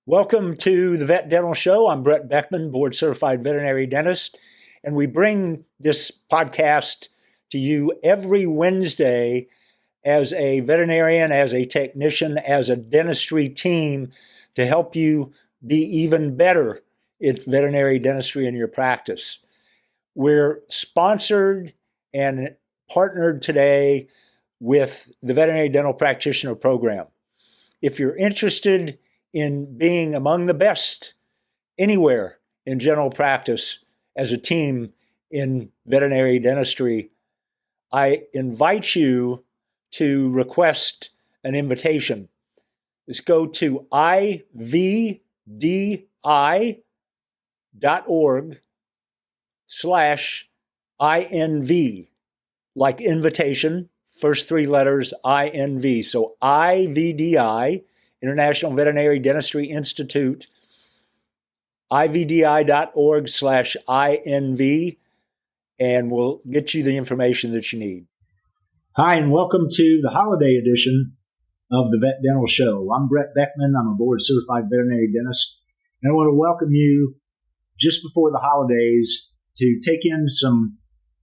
Welcome to the Vet Dental Show. I'm Brett Beckman, board certified veterinary dentist, and we bring this podcast to you every Wednesday as a veterinarian, as a technician, as a dentistry team to help you be even better at veterinary dentistry in your practice. We're sponsored and partnered today with the Veterinary Dental Practitioner Program. If you're interested in being among the best anywhere in general practice as a team in veterinary dentistry, I invite you to request an invitation. Just go to ivdi.org/INV, like invitation, first three letters INV. So IVDI, International Veterinary Dentistry Institute, ivdi.org/INV, and we'll get you the information that you need. Hi, and welcome to the holiday edition of the Vet Dental Show. I'm Brett Beckman. I'm a board certified veterinary dentist, and I want to welcome you just before the holidays to take in some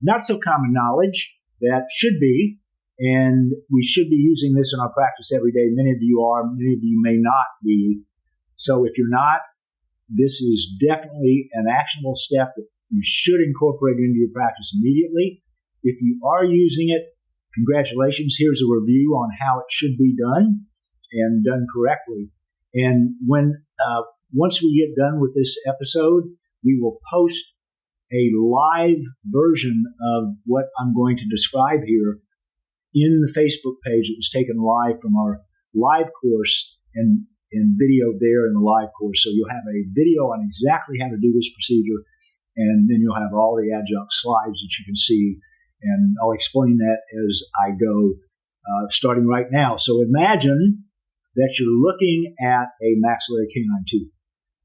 not so common knowledge that should be, and we should be using this in our practice every day. Many of you are, many of you may not be. So if you're not, this is definitely an actionable step that you should incorporate into your practice immediately. If you are using it, congratulations. Here's a review on how it should be done and done correctly. And once we get done with this episode, we will post a live version of what I'm going to describe here in the Facebook page. It was taken live from our live course and video there in the live course. So you'll have a video on exactly how to do this procedure, and then you'll have all the adjunct slides that you can see. And I'll explain that as I go, starting right now. So imagine that you're looking at a maxillary canine tooth.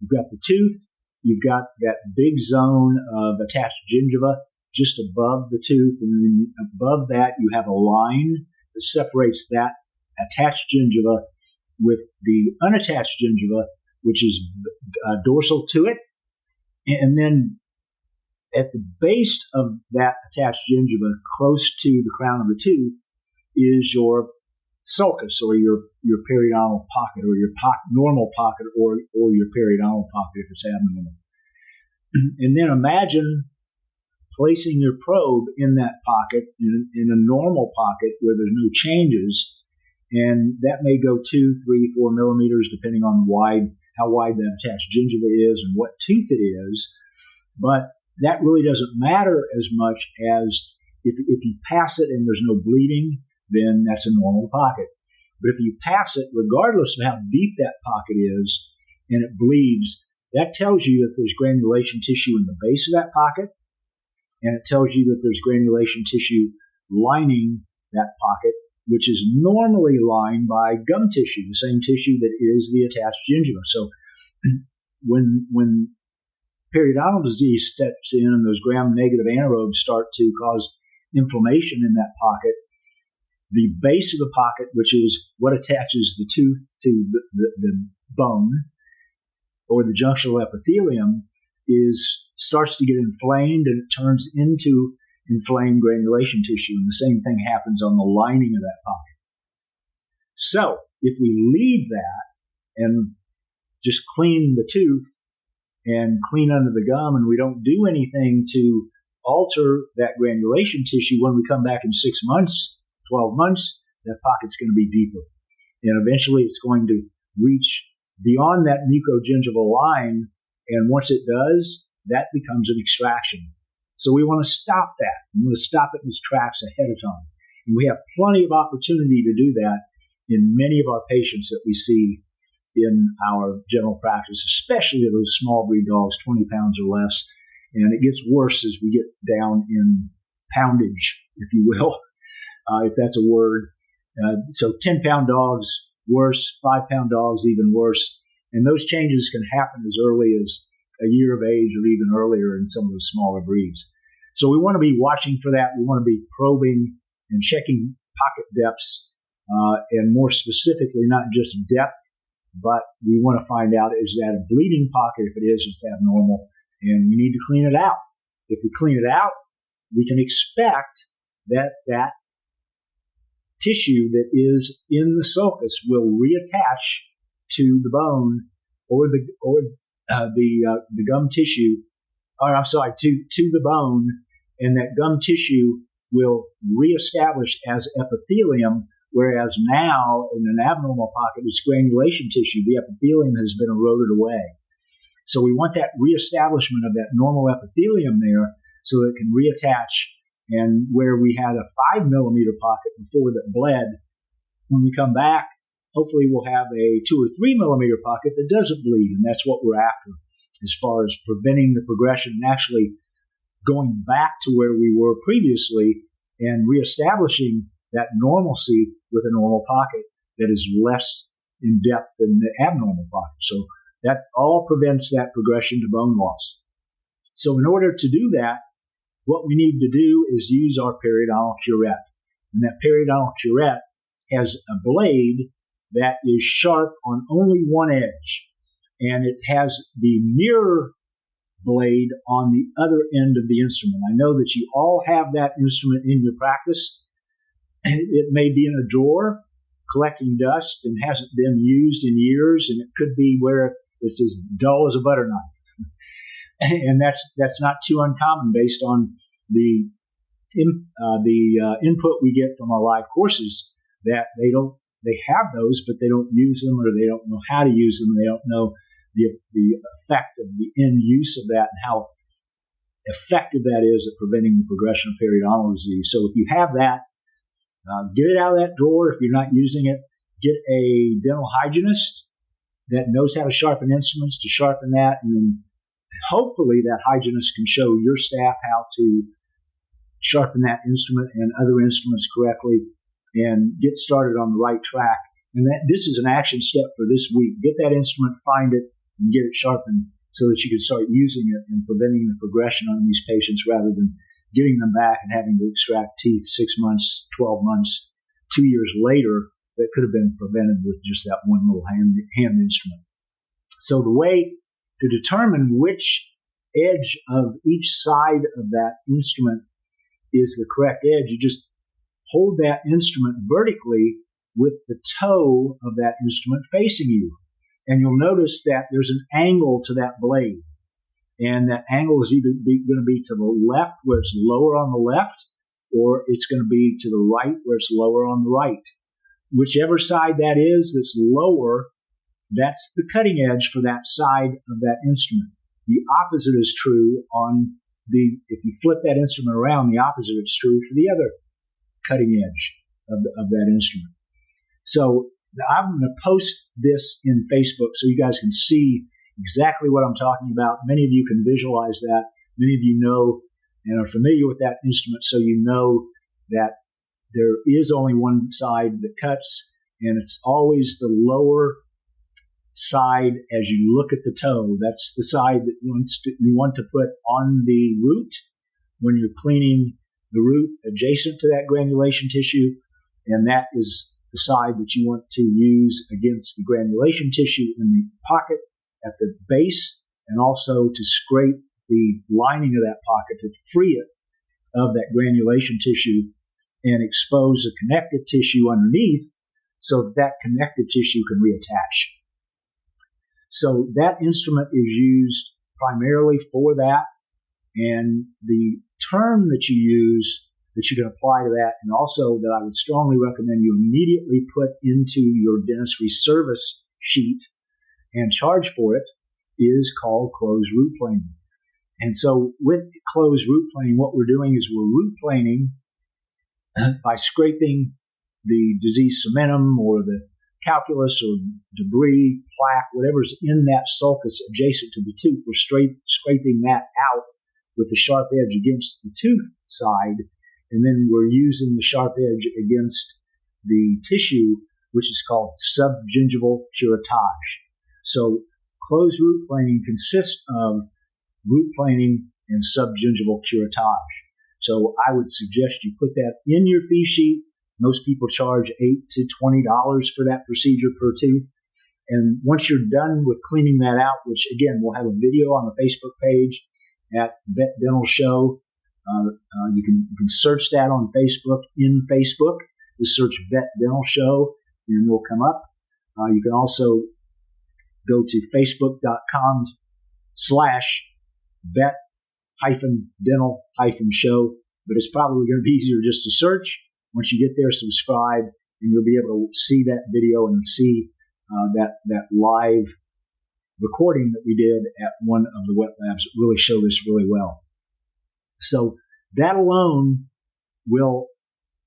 You've got the tooth, you've got that big zone of attached gingiva just above the tooth, and then above that you have a line that separates that attached gingiva with the unattached gingiva, which is dorsal to it. And then at the base of that attached gingiva, close to the crown of the tooth, is your sulcus, or your periodontal pocket, or your normal pocket, or your periodontal pocket if it's abnormal. And then imagine placing your probe in that pocket, in a normal pocket where there's no changes, and that may go 2, 3, 4 millimeters depending on how wide that attached gingiva is and what tooth it is. But that really doesn't matter as much as if you pass it and there's no bleeding, then that's a normal pocket. But if you pass it, regardless of how deep that pocket is, and it bleeds, that tells you that there's granulation tissue in the base of that pocket, and it tells you that there's granulation tissue lining that pocket, which is normally lined by gum tissue, the same tissue that is the attached gingiva. So when periodontal disease steps in and those gram-negative anaerobes start to cause inflammation in that pocket, the base of the pocket, which is what attaches the tooth to the bone or the junctional epithelium, starts to get inflamed, and it turns into inflamed granulation tissue. And the same thing happens on the lining of that pocket. So if we leave that and just clean the tooth and clean under the gum, and we don't do anything to alter that granulation tissue, when we come back in 6 months, 12 months, that pocket's going to be deeper. And eventually it's going to reach beyond that mucogingival line, and once it does, that becomes an extraction. So we want to stop that. We want to stop it in its tracks ahead of time. And we have plenty of opportunity to do that in many of our patients that we see in our general practice, especially those small breed dogs, 20 pounds or less. And it gets worse as we get down in poundage, if you will, if that's a word. So 10-pound dogs, worse, 5-pound dogs, even worse. And those changes can happen as early as a year of age or even earlier in some of the smaller breeds. So we want to be watching for that. We want to be probing and checking pocket depths, and more specifically, not just depth, but we want to find out, is that a bleeding pocket? If it is, it's abnormal, and we need to clean it out. If we clean it out, we can expect that tissue that is in the sulcus will reattach to the bone or the gum tissue, to the bone, and that gum tissue will reestablish as epithelium, whereas now in an abnormal pocket, it's granulation tissue. The epithelium has been eroded away. So we want that reestablishment of that normal epithelium there so that it can reattach. And where we had a 5 millimeter pocket before that bled, when we come back, hopefully we'll have a 2 or 3 millimeter pocket that doesn't bleed. And that's what we're after as far as preventing the progression and actually going back to where we were previously and reestablishing that normalcy with a normal pocket that is less in depth than the abnormal pocket. So that all prevents that progression to bone loss. So in order to do that, what we need to do is use our periodontal curette. And that periodontal curette has a blade that is sharp on only one edge. And it has the mirror blade on the other end of the instrument. I know that you all have that instrument in your practice. It may be in a drawer collecting dust and hasn't been used in years, and it could be where it's as dull as a butter knife. And that's not too uncommon based on the input we get from our live courses, that they have those, but they don't use them, or they don't know how to use them. They don't know the effect of the end use of that and how effective that is at preventing the progression of periodontal disease. So if you have that, get it out of that drawer. If you're not using it, get a dental hygienist that knows how to sharpen instruments to sharpen that, and then hopefully that hygienist can show your staff how to sharpen that instrument and other instruments correctly and get started on the right track. And this is an action step for this week. Get that instrument, find it, and get it sharpened so that you can start using it and preventing the progression on these patients rather than getting them back and having to extract teeth 6 months, 12 months, 2 years later that could have been prevented with just that one little hand instrument. So the way to determine which edge of each side of that instrument is the correct edge, you just hold that instrument vertically with the toe of that instrument facing you. And you'll notice that there's an angle to that blade. And that angle is either going to be to the left, where it's lower on the left, or it's going to be to the right, where it's lower on the right. Whichever side that is that's lower, that's the cutting edge for that side of that instrument. The opposite is true if you flip that instrument around, the opposite is true for the other cutting edge of that instrument. So I'm going to post this in Facebook so you guys can see exactly what I'm talking about. Many of you can visualize that. Many of you know and are familiar with that instrument, so you know that there is only one side that cuts, and it's always the lower side as you look at the toe. That's the side that you want to put on the root when you're cleaning the root adjacent to that granulation tissue, and that is the side that you want to use against the granulation tissue in the pocket at the base, and also to scrape the lining of that pocket to free it of that granulation tissue and expose the connective tissue underneath so that connective tissue can reattach. So that instrument is used primarily for that, and the term that you use that you can apply to that, and also that I would strongly recommend you immediately put into your dentistry service sheet and charge for it, is called closed root planing. And so with closed root planing, what we're doing is we're root planing by scraping the diseased cementum or the calculus or debris, plaque, whatever's in that sulcus adjacent to the tooth. We're scraping that out with the sharp edge against the tooth side, and then we're using the sharp edge against the tissue, which is called subgingival curettage. So closed root planing consists of root planing and subgingival curettage. So I would suggest you put that in your fee sheet. Most people charge $8 to $20 for that procedure per tooth. And once you're done with cleaning that out, which again, we'll have a video on the Facebook page at Vet Dental Show. You can search that on Facebook. In Facebook, just search Vet Dental Show, and we'll come up. You can also go to facebook.com/vet-dental-show, but it's probably going to be easier just to search. Once you get there, subscribe, and you'll be able to see that video and see that live recording that we did at one of the wet labs that really show this really well. So that alone will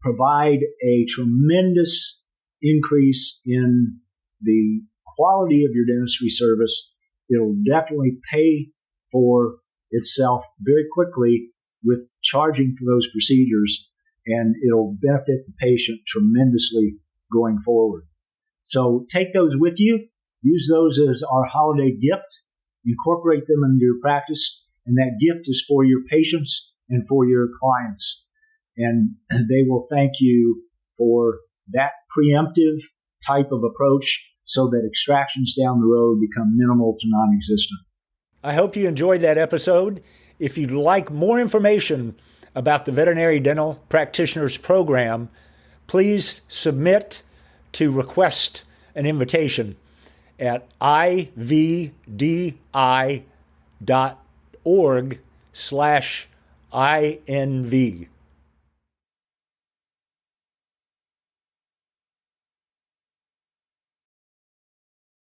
provide a tremendous increase in the quality of your dentistry service. It'll definitely pay for itself very quickly with charging for those procedures, and it'll benefit the patient tremendously going forward. So take those with you. Use those as our holiday gift. Incorporate them into your practice, and that gift is for your patients and for your clients. And they will thank you for that preemptive type of approach so that extractions down the road become minimal to non-existent. I hope you enjoyed that episode. If you'd like more information about the Veterinary Dental Practitioners Program, please submit to request an invitation at ivdi.org/INV.